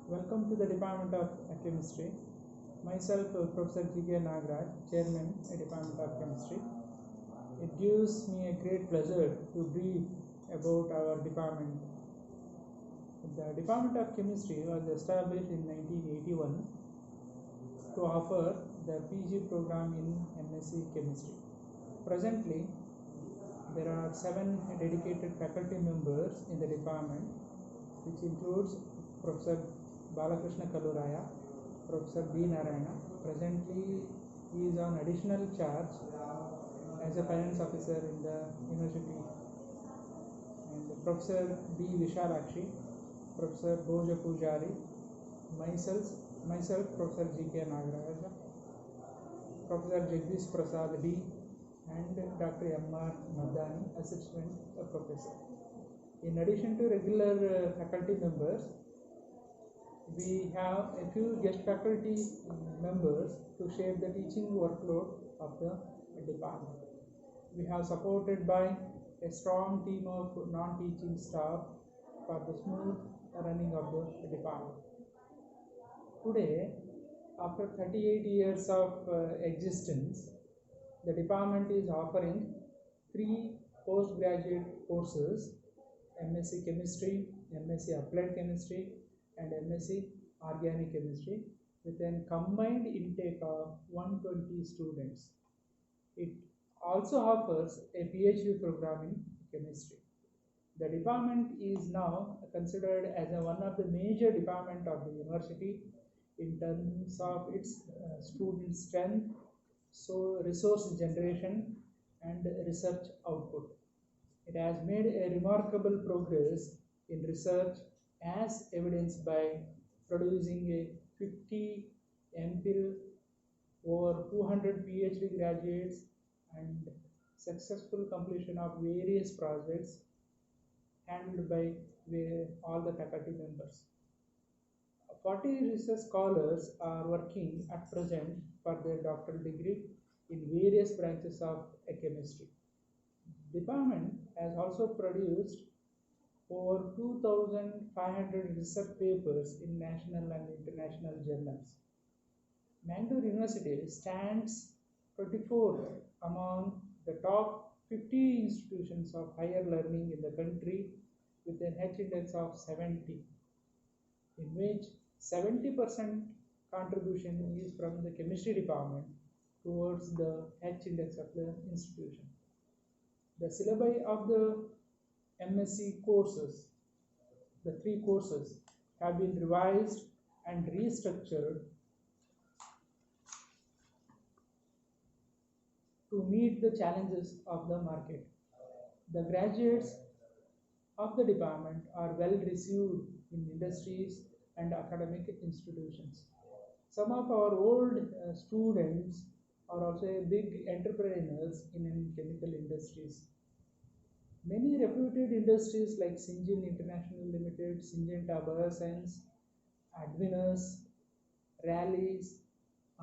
Welcome to the Department of Chemistry. Myself, Professor G.K. Nagraj, Chairman, Department of Chemistry. It gives me a great pleasure to brief about our department. The Department of Chemistry was established in 1981 to offer the PG program in MSc Chemistry. Presently, there are 7 dedicated faculty members in the department, which includes Professor Balakrishna Kalluraya, Professor B. Narayana. Presently, he is on additional charge as a finance officer in the university. And Professor B. Vishalakshi, Professor Bhoja Pujari, myself Professor G.K. Nagaraj, Professor Jagdish Prasad D, and Dr. M.R. Madani, Assistant Professor. In addition to regular faculty members, we have a few guest faculty members to share the teaching workload of the department. We have supported by a strong team of non-teaching staff for the smooth running of the department. Today, after 38 years of existence, the department is offering 3 postgraduate courses: MSc Chemistry, MSc Applied Chemistry, and MSc Organic Chemistry, with a combined intake of 120 students. It also offers a PhD program in chemistry. The department is now considered as one of the major departments of the university in terms of its student strength, so resource generation, and research output. It has made a remarkable progress in research, as evidenced by producing a 50 MPhil, over 200 PhD graduates, and successful completion of various projects handled by all the faculty members. 40 research scholars are working at present for their doctoral degree in various branches of chemistry. The department has also produced over 2,500 research papers in national and international journals. Mangalore University stands 24th among the top 50 institutions of higher learning in the country, with an H index of 70, in which 70% contribution is from the chemistry department towards the H index of the institution. The syllabi of the MSc courses, the 3 courses, have been revised and restructured to meet the challenges of the market. The graduates of the department are well received in industries and academic institutions. Some of our old students are also big entrepreneurs in chemical industries. Many reputed industries like Syngenta International Limited, Syngenta Bioscience, Advinus, Rallis,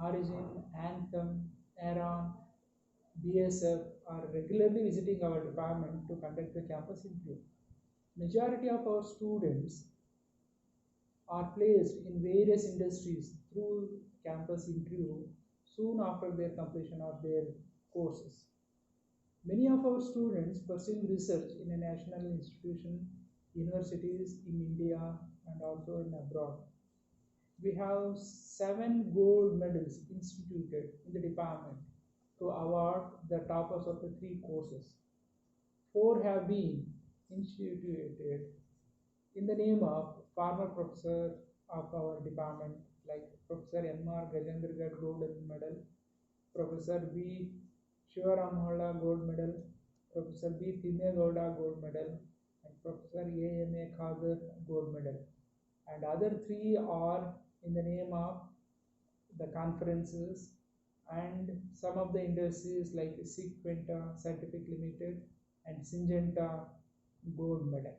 Origin, Anthem, Aeron, BSF are regularly visiting our department to conduct the campus interview. Majority of our students are placed in various industries through campus interview soon after their completion of their courses. Many of our students pursuing research in a national institution, universities in India and also in abroad. We have 7 gold medals instituted in the department to award the toppers of the 3 courses. 4 have been instituted in the name of former professor of our department, like Professor M.R. Gajendragarh Gold Medal, Professor B. Shivaram Mohalla Gold Medal, Professor B. Thimmegowda Gold Medal, and Professor A.M.A. Khadar Gold Medal. And other 3 are in the name of the conferences and some of the industries like Sequenta Scientific Limited and Syngenta Gold Medal.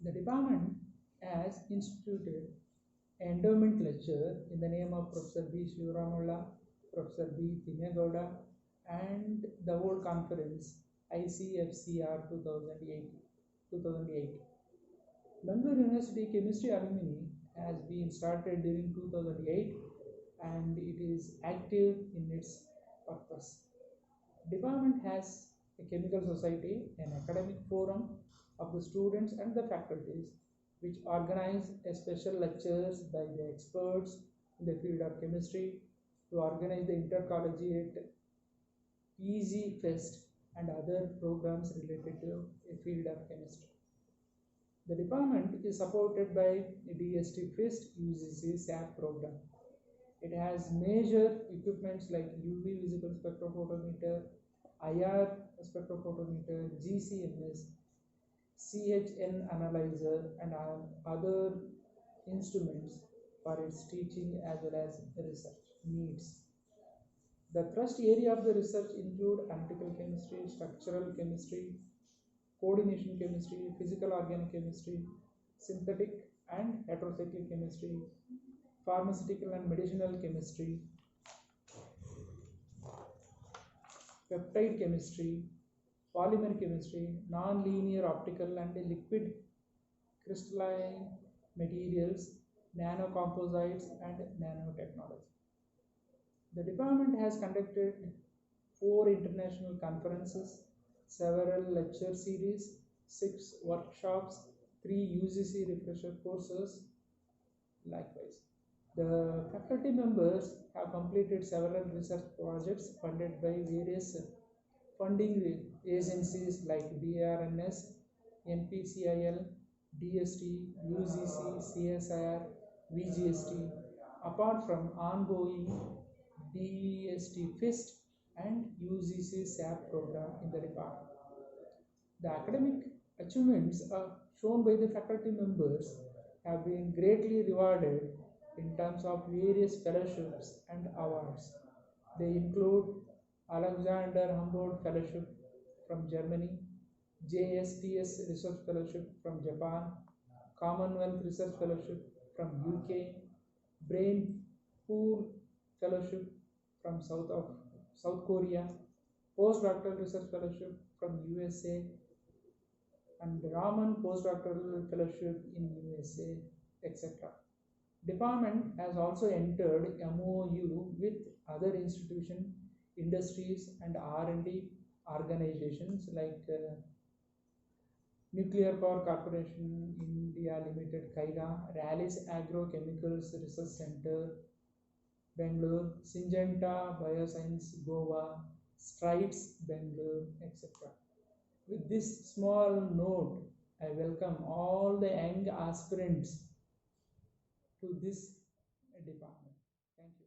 The department has instituted an endowment lecture in the name of Professor B. Shivaramulla, Professor B. Thimmegowda, and the World Conference ICFCR 2008. Bangalore University chemistry alumni has been started during 2008 and it is active in its purpose. Department has a chemical society, an academic forum of the students and the faculties, which organize a special lectures by the experts in the field of chemistry to organize the intercollegiate PG Fest and other programs related to a field of chemistry. The department is supported by a DST FIST UGC SAP program. It has major equipments like UV visible spectrophotometer, IR spectrophotometer, GCMS, CHN analyzer, and other instruments for its teaching as well as research needs. The thrust area of the research include analytical chemistry, structural chemistry, coordination chemistry, physical organic chemistry, synthetic and heterocyclic chemistry, pharmaceutical and medicinal chemistry, peptide chemistry, polymer chemistry, non-linear optical and liquid crystalline materials, nanocomposites, and nanotechnology. The department has conducted 4 international conferences, several lecture series, 6 workshops, 3 UGC refresher courses. Likewise, the faculty members have completed several research projects funded by various funding agencies like BRNS, NPCIL, DST, UGC, CSIR, VGST, apart from ongoing DST FIST and UGC SAP program in the department. The academic achievements shown by the faculty members have been greatly rewarded in terms of various fellowships and awards. They include Alexander Humboldt Fellowship from Germany, JSTS Research Fellowship from Japan, Commonwealth Research Fellowship from UK, Brain Pool Fellowship from South Korea, Postdoctoral Research Fellowship from USA, and Raman Postdoctoral Fellowship in USA, etc. Department has also entered MOU with other institutions, industries, and R&D organizations like Nuclear Power Corporation India Limited, KAIRA, Rallis Agrochemicals Research Center, Bangalore, Syngenta Bioscience Goa, Strides Bangalore, etc. With this small note, I welcome all the young aspirants to this department. Thank you.